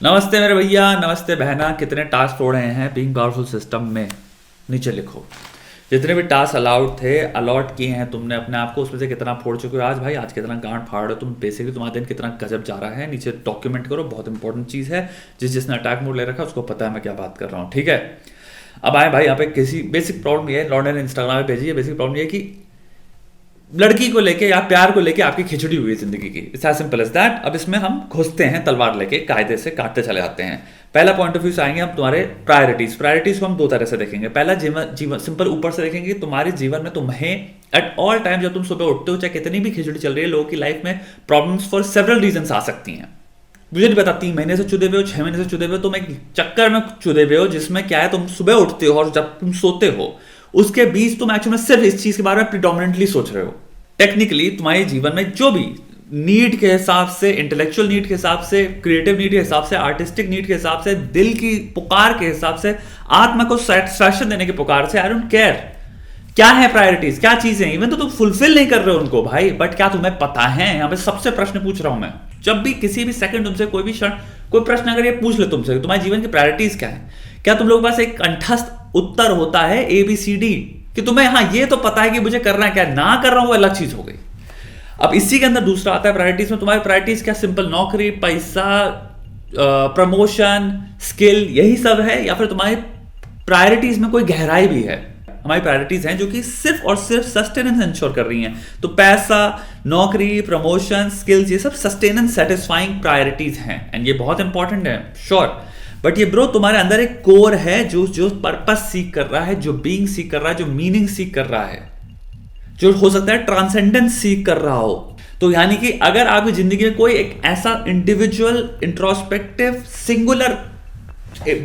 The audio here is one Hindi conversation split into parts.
नमस्ते मेरे भैया, नमस्ते बहना। कितने टास्क फोड़ रहे हैं बीइंग पावरफुल सिस्टम में? नीचे लिखो। जितने भी टास्क अलाउड थे, अलॉट किए हैं तुमने अपने आप को, उसमें से कितना फोड़ चुके हो आज भाई? आज कितना गांठ फाड़ रहे हो तुम? बेसिकली तुम्हारा दिन कितना गजब जा रहा है, नीचे डॉक्यूमेंट करो। बहुत इंपॉर्टेंट चीज़ है। जिसने अटैक मोड ले रखा है उसको पता है मैं क्या बात कर रहा हूँ, ठीक है? अब आए भाई, यहाँ पे किसी बेसिक प्रॉब्लम ये है, लॉन्डे ने इंस्टाग्राम पे भेजी है। बेसिक प्रॉब्लम ये है कि लड़की को लेके या प्यार को लेके आपकी खिचड़ी हुई है जिंदगी की। It's as simple as that. अब इसमें हम घुसते हैं तलवार लेके, कायदे से काटते चले जाते हैं। पहला पॉइंट ऑफ व्यू से आएंगे हम तुम्हारे प्रायोरिटीज को हम दो तरह से देखेंगे। पहला जीवन सिंपल ऊपर से देखेंगे कि तुम्हारे जीवन में तुम्हें एट ऑल टाइम जब तुम सुबह उठते हो, चाहे कितनी भी खिचड़ी चल रही है, लोगों की लाइफ में प्रॉब्लम्स फॉर सेवरल रीजन आ सकती हैं। मुझे नहीं पता 3 महीने से चुदे हुए हो, 6 महीने से चुदे हुए हो, तुम एक चक्कर में चुदे हुए हो जिसमें क्या है, तुम सुबह उठते हो और जब तुम सोते हो उसके बीच तुम एक्चुअली में सिर्फ इस चीज के बारे में प्रिडोमिनेंटली सोच रहे हो। टेक्निकली तुम्हारे जीवन में जो भी नीड के हिसाब से, इंटेलेक्चुअल नीड के हिसाब से, क्रिएटिव नीड के हिसाब से, आर्टिस्टिक नीड के हिसाब से, दिल की पुकार के हिसाब से, आत्मा को सेटिस्फैक्शन देने के पुकार से, आई डोंट केयर क्या है प्रायोरिटीज, क्या चीजें, इवन तो तुम फुलफिल नहीं कर रहे हो उनको भाई, बट क्या तुम्हें पता है? यहां पे सबसे प्रश्न पूछ रहा हूं मैं। जब भी किसी भी सेकंड तुमसे कोई भी क्षण कोई प्रश्न अगर ये पूछ ले तुमसे, तुम्हारे जीवन की प्रायोरिटीज क्या है, क्या तुम लोगों के पास एक कंठस्थ उत्तर होता है ABCD कि तुम्हें हाँ ये तो पता है कि मुझे करना है, क्या ना कर रहा हूं वो अलग चीज हो गई। अब इसी के अंदर दूसरा आता है प्रायोरिटीज में। तुम्हारी प्रायोरिटीज क्या? सिंपल नौकरी, पैसा, प्रमोशन, स्किल, यही सब है? या फिर तुम्हारी प्रायोरिटीज में कोई गहराई भी है? हमारी प्रायोरिटीज हैं जो कि सिर्फ और सिर्फ सस्टेनेंस इंश्योर कर रही हैं। तो पैसा, नौकरी, प्रमोशन, स्किल्स, ये सब सस्टेनेंस सेटिस्फाइंग प्रायोरिटीज हैं एंड ये बहुत इंपॉर्टेंट है, श्योर। बट ये ब्रो तुम्हारे अंदर एक कोर है जो जो पर्पस सीख कर रहा है, जो बीइंग सीख कर रहा है, जो मीनिंग सीख कर रहा है, जो हो सकता है ट्रांसेंडेंस सीख कर रहा हो। तो यानी कि अगर आपकी जिंदगी में कोई एक ऐसा individual, introspective, singular,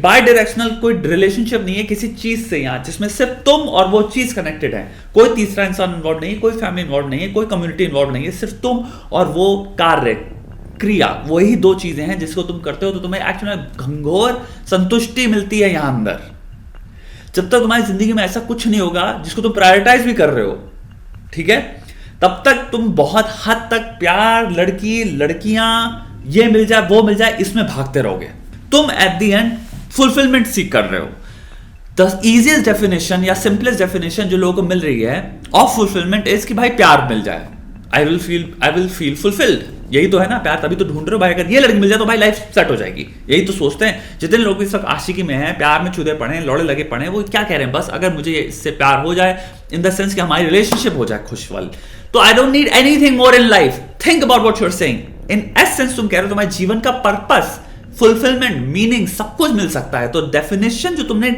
bidirectional कोई रिलेशनशिप नहीं है किसी चीज से यहां, जिसमें सिर्फ तुम और वो चीज कनेक्टेड है, कोई तीसरा इंसान इन्वॉल्व नहीं है, कोई फैमिली इन्वॉल्व नहीं है, कोई कम्युनिटी इन्वॉल्व नहीं है, सिर्फ तुम और वो कार्य, क्रिया, वही 2 चीजें हैं जिसको तुम करते हो, तो तुम्हें एक्चुअली घंघोर संतुष्टि मिलती है यहां अंदर। जब तक तुम्हारी जिंदगी में ऐसा कुछ नहीं होगा जिसको तुम प्रायोरिटाइज भी कर रहे हो, ठीक है, तब तक तुम बहुत हद तक प्यार, लड़की, लड़कियां, ये मिल जाए वो मिल जाए, इसमें भागते रहोगे। तुम एट द एंड फुलफिलमेंट सीख कर रहे हो। द इजीएस्ट डेफिनेशन या सिंपलेस्ट डेफिनेशन जो लोगों को मिल रही है ऑफ फुलफिलमेंट इज कि भाई प्यार मिल जाए, आई विल फील फुलफिल्ड। यही तो है ना, प्यार तभी तो ढूंढ रहे हो भाई। अगर ये लड़की मिल जाए तो भाई लाइफ सेट हो जाएगी, यही तो सोचते हैं जितने लोग इस वक्त आशिकी में हैं, प्यार में छुदे पड़े हैं, लौड़े लगे पड़े हैं। वो क्या कह रहे हैं? बस अगर मुझे इससे प्यार हो जाए, इन द सेंस कि हमारी रिलेशनशिप हो जाए खुशहाल, तो I don't need anything more in life. Think about what you are saying. In essence तुम कह रहे हो तुम्हारे जीवन का पर्पस, फुलफिलमेंट, मीनिंग सब कुछ मिल सकता है। तो डेफिनेशन जो तुमने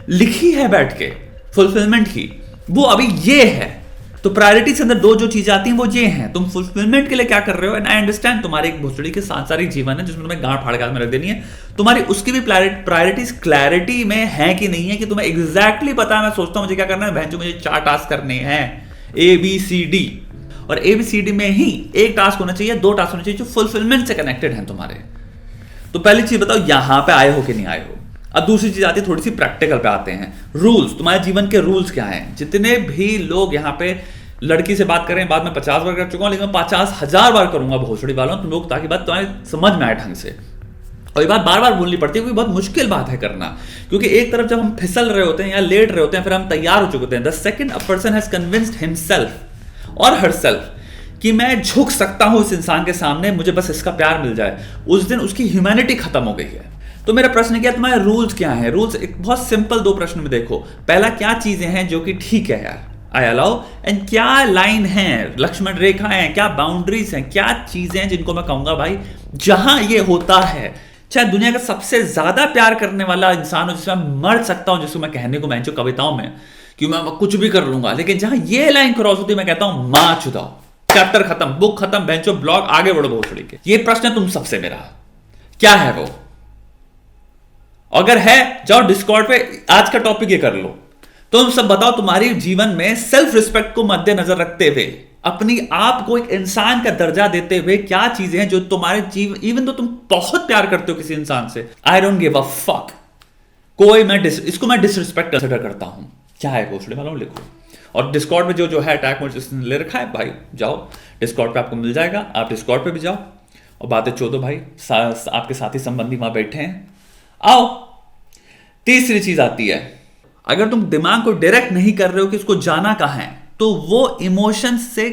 लिखी है बैठ के फुलफिलमेंट की, वो अभी ये है। तो प्रायोरिटी से अंदर 2 जो चीजें आती हैं वो ये हैं। तुम फुलफिलमेंट के लिए क्या कर रहे हो, एंड आई अंडरस्टैंड तुम्हारे एक भोसड़ी के सांसारिक जीवन है जिसमें तुम्हें गांठ फाड़ के में रख देनी है। तुम्हारी उसकी भी प्रायोरिटीज क्लैरिटी में है कि नहीं है, कि तुम्हें एग्जैक्टली पता है मैं सोचता हूं मुझे क्या करना है, बहन जो मुझे 4 टास्क करने हैं ABCD, और ABCD में ही एक टास्क होना चाहिए, 2 टास्क होने चाहिए जो फुलफिलमेंट से कनेक्टेड हैं तुम्हारे। तो पहली चीज बताओ यहां पे आए हो कि नहीं आए हो। अब दूसरी चीज आती है, थोड़ी सी प्रैक्टिकल पे आते हैं। रूल्स, तुम्हारे जीवन के रूल्स क्या हैं? जितने भी लोग यहाँ पे लड़की से बात करें, बाद में 50 बार कर चुका हूं, लेकिन 50,000 बार करूंगा भोसड़ी वालों तुम लोग, ताकि बात तुम्हारे समझ में आए ढंग से। और ये बात बार बार बोलनी पड़ती है क्योंकि बहुत मुश्किल बात है करना। क्योंकि एक तरफ जब हम फिसल रहे होते हैं या लेट रहे होते हैं, फिर हम तैयार हो चुके होते हैं, the second a person has convinced himself और हरसेल्फ कि मैं झुक सकता हूं इस इंसान के सामने, मुझे बस इसका प्यार मिल जाए, उस दिन उसकी ह्यूमैनिटी खत्म हो गई है। तो मेरा प्रश्न क्या है, तुम्हारे रूल्स क्या हैं? रूल्स एक बहुत सिंपल 2 प्रश्न में देखो। पहला, क्या चीजें हैं जो कि ठीक है यार, आई अलाउ, एंड क्या लाइन है, लक्ष्मण रेखा है, क्या बाउंड्रीज हैं, क्या चीजें हैं जिनको मैं कहूंगा भाई जहां ये होता है, चाहे दुनिया का सबसे ज्यादा प्यार करने वाला इंसान हो जिसमें मैं मर सकता हूं, जिसको मैं कहने को मैं जो कविताओं में कि मैं कुछ भी कर लूंगा, लेकिन जहां ये लाइन क्रॉस होती है मैं कहता हूं मां चुदाओ, चैप्टर खत्म, बुक खत्म, बेंचो ब्लॉग, आगे बढ़ो भोसड़ी के। ये प्रश्न है तुम सबसे मेरा, क्या है वो? अगर है जाओ डिस्कॉर्ड पे आज का टॉपिक ये कर लो। तुम सब बताओ तुम्हारी जीवन में सेल्फ रिस्पेक्ट को मद्देनजर रखते हुए, अपनी आप को एक इंसान का दर्जा देते हुए क्या चीजें हैं जो तुम्हारे जीवन, इवन तो तुम बहुत प्यार करते हो किसी इंसान से, I don't give a fuck, कोई इसको मैं डिसरिस्पेक्ट कंसिडर करता हूं, क्या है घोषणे वालों लिखो। और डिस्कॉर्ड में जो है अटैक मोड जिसने ले रखा है भाई, जाओ डिस्कॉर्ड पे आपको मिल जाएगा, आप डिस्कॉर्ड पे भी जाओ और बातें चोदो भाई, आपके साथी संबंधी वहां बैठे हैं। आओ, तीसरी चीज आती है, अगर तुम दिमाग को डायरेक्ट नहीं कर रहे हो कि इसको जाना कहां है, तो वो इमोशन से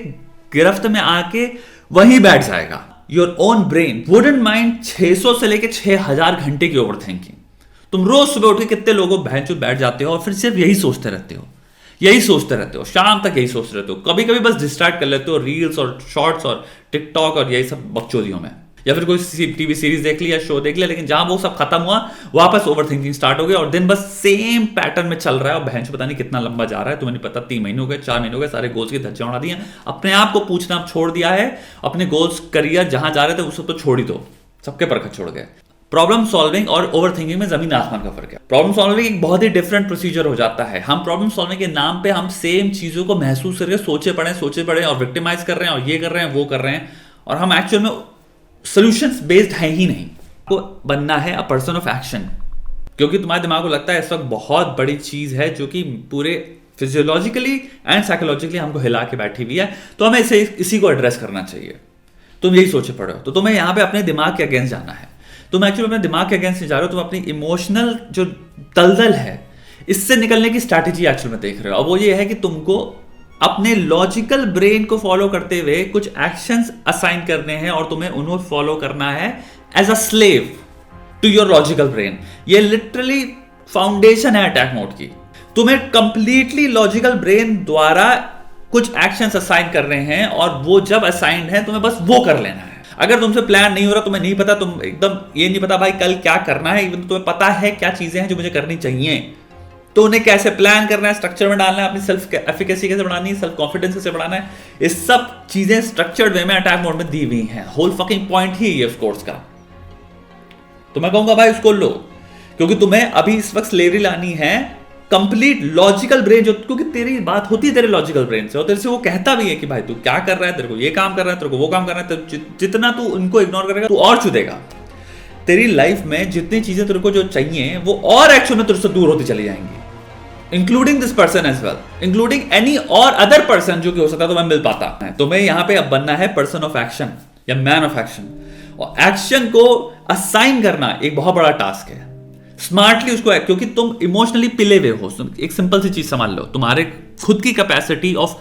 गिरफ्त में आके वहीं बैठ जाएगा। Your own brain wouldn't mind 600 से लेके 6000 घंटे की ओवर थिंकिंग। तुम रोज सुबह उठ के कितने लोगों भैंचो बैठ जाते हो और फिर सिर्फ यही सोचते रहते हो, यही सोचते रहते हो, शाम तक यही सोचते रहते हो। कभी कभी बस डिस्ट्रैक्ट कर लेते हो रील्स और शॉर्ट्स और टिकटॉक और यही सब बकचोदियों में, या फिर कोई टीवी सीरीज देख लिया, शो देख लिया, लेकिन जहां वो सब खत्म हुआ वापस ओवर थिंकिंग स्टार्ट हो गया और दिन बस सेम पैटर्न में चल रहा है और भैंस पता नहीं कितना लंबा जा रहा है, तुम्हें नहीं पता। 3 महीने हो गए, 4 महीने हो गए, सारे गोल्स की धज्जियां उड़ा दी हैं, अपने आप को पूछना छोड़ दिया है, अपने गोल्स करियर जहां जा रहे थे उस सब तो छोड़ ही दो, सबके परखत छोड़ गए। प्रॉब्लम सॉल्विंग और ओवर थिंकिंग में जमीन आसमान का फर्क है। प्रॉब्लम सॉल्विंग एक बहुत ही डिफरेंट प्रोसीजर हो जाता है। हम प्रॉब्लम सॉल्विंग के नाम पे हम सेम चीजों को महसूस करके सोचे पड़े और विक्टिमाइज कर रहे हैं और ये कर रहे हैं वो कर रहे हैं, और हम एक्चुअल में सॉल्यूशंस बेस्ड है ही नहीं। को बनना है अ पर्सन ऑफ एक्शन, क्योंकि तुम्हारे दिमाग को लगता है इस वक्त बहुत बड़ी चीज है जो कि पूरे फिजियोलॉजिकली एंड साइकोलॉजिकली हमको हिला के बैठी हुई है, तो हमें इसी को एड्रेस करना चाहिए। तुम यही सोचे पड़े हो, तो तुम्हें यहां पे अपने दिमाग के अगेंस्ट जाना है। तुम एक्चुअली अपने दिमाग के अगेंस्ट जा रहे हो, तुम अपनी इमोशनल जो दलदल है इससे निकलने की स्ट्रैटेजी एक्चुअल में देख रहे हो। अब वो ये है कि तुमको अपने लॉजिकल ब्रेन को फॉलो करते हुए कुछ एक्शंस असाइन करने हैं और तुम्हें उन्हें फॉलो करना है as a slave to your logical brain. ये लिटरली फाउंडेशन है अटैक मोड की। तुम्हें कंप्लीटली लॉजिकल ब्रेन द्वारा कुछ एक्शंस असाइन कर रहे हैं और वो जब असाइंड है तुम्हें बस वो कर लेना है। अगर तुमसे प्लान नहीं हो रहा, तुम्हें नहीं पता, तुम एकदम ये नहीं पता भाई कल क्या करना है, इवन तुम्हें पता है क्या चीजें हैं जो मुझे करनी चाहिए, तो उन्हें कैसे प्लान करना है, स्ट्रक्चर में डालना है, अपनी सेल्फ एफिकेसी कैसे बढ़ानी है, सेल्फ कॉन्फिडेंस कैसे बढ़ाना है, ये सब चीजें स्ट्रक्चर्ड वे में अटैक मोड में दी हुई हैं। होल फकिंग पॉइंट ही ये कोर्स का। तो मैं कहूंगा भाई उसको लो, क्योंकि तुम्हें अभी इस वक्त स्लेवरी लानी है कंप्लीट लॉजिकल ब्रेन, जो क्योंकि तेरी बात होती है तेरे लॉजिकल ब्रेन से और तेरे से वो कहता भी है कि भाई तू क्या कर रहा है, तेरे को ये काम कर रहा है, तेरे को वो काम कर रहा है। जितना तू उनको इग्नोर करेगा तू और चुदेगा। तेरी लाइफ में जितनी चीजें तेरे को जो चाहिए वो और एक्चुअल में तेरे से दूर होती चली जाएंगी, including this person as well, including any और अदर पर्सन जो कि हो सकता है तुम्हें मिल पाता है। तुम्हें यहां पे अब बनना है पर्सन ऑफ एक्शन या मैन ऑफ एक्शन, और एक्शन को असाइन करना एक बहुत बड़ा टास्क है। स्मार्टली उसको, क्योंकि तुम इमोशनली पिले हुए हो। एक सिंपल सी चीज समझ लो, तुम्हारे खुद की कैपेसिटी ऑफ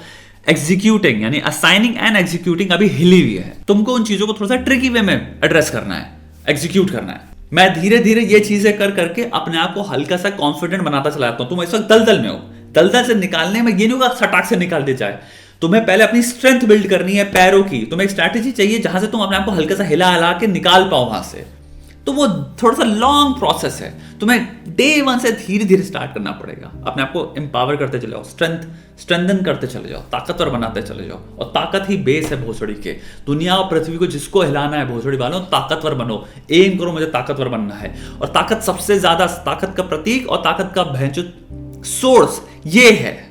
एग्जीक्यूटिंग यानी असाइनिंग एंड एग्जीक्यूटिंग अभी हिली हुई है। तुमको उन चीजों को थोड़ा सा ट्रिकी वे में एड्रेस करना है, एग्जीक्यूट करना है। मैं धीरे धीरे ये चीजें कर करके अपने आप को हल्का सा कॉन्फिडेंट बनाता चला जाता हूं। तुम इस वक्त दलदल में हो, दलदल से निकालने में ये नहीं होगा सटाक से निकाल दे जाए। तुम्हें पहले अपनी स्ट्रेंथ बिल्ड करनी है पैरों की। तुम्हें एक स्ट्रैटेजी चाहिए जहां से तुम अपने आप को हल्का सा हिला हिला के निकाल पाओ वहां से। तो वो थोड़ा सा लॉन्ग प्रोसेस है। तुम्हें डे 1 से धीरे धीरे स्टार्ट करना पड़ेगा। अपने आप को एम्पावर करते चले जाओ, स्ट्रेंथन करते चले जाओ, ताकतवर बनाते चले जाओ। और ताकत ही बेस है भोसड़ी के। दुनिया और पृथ्वी को जिसको हिलाना है भोसड़ी वालों, ताकतवर बनो। एम करो मुझे ताकतवर बनना है। और ताकत सबसे ज्यादा, ताकत का प्रतीक और ताकत का भैंचो सोर्स ये है।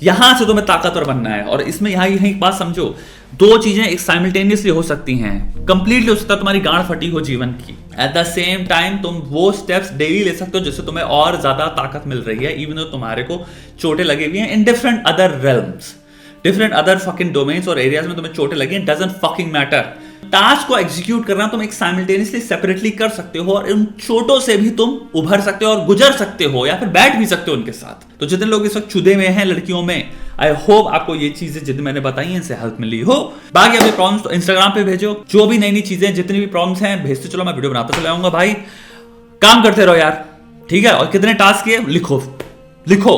यहां से तुम्हें ताकतवर बनना है। और इसमें यहां एक बात समझो, 2 चीजें एक साइमल्टेनियसली हो सकती हैं। कंप्लीटली हो सकता है तुम्हारी गांड फटी हो जीवन की, एट द सेम टाइम तुम वो स्टेप्स डेली ले सकते हो जिससे तुम्हें और ज्यादा ताकत मिल रही है, इवन तो तुम्हारे को चोटें लगी हुई हैं in different other realms, different other fucking domains और एरियाज में तुम्हें चोटें लगी हैं। Doesn't fucking matter. टास्क को एग्जीक्यूट करना तुम एक साइमल्टेनियसली सेपरेटली कर सकते हो और उन चोटों से भी तुम उभर सकते हो और गुजर सकते हो या फिर बैठ भी सकते हो उनके साथ। तो जितने लोग इस वक्त चुदे में हैं लड़कियों में, आई होप आपको ये चीजें जितनी मैंने बताई हैं इनसे हेल्प मिली हो। बाकी अपने प्रॉब्लम्स तो इंस्टाग्राम पे भेजो, जो भी नई नई चीजें जितनी भी प्रॉब्लम्स हैं भेजते चलो, मैं वीडियो बनाता चला आऊंगा। भाई काम करते रहो यार, ठीक है। और कितने टास्क किए लिखो लिखो।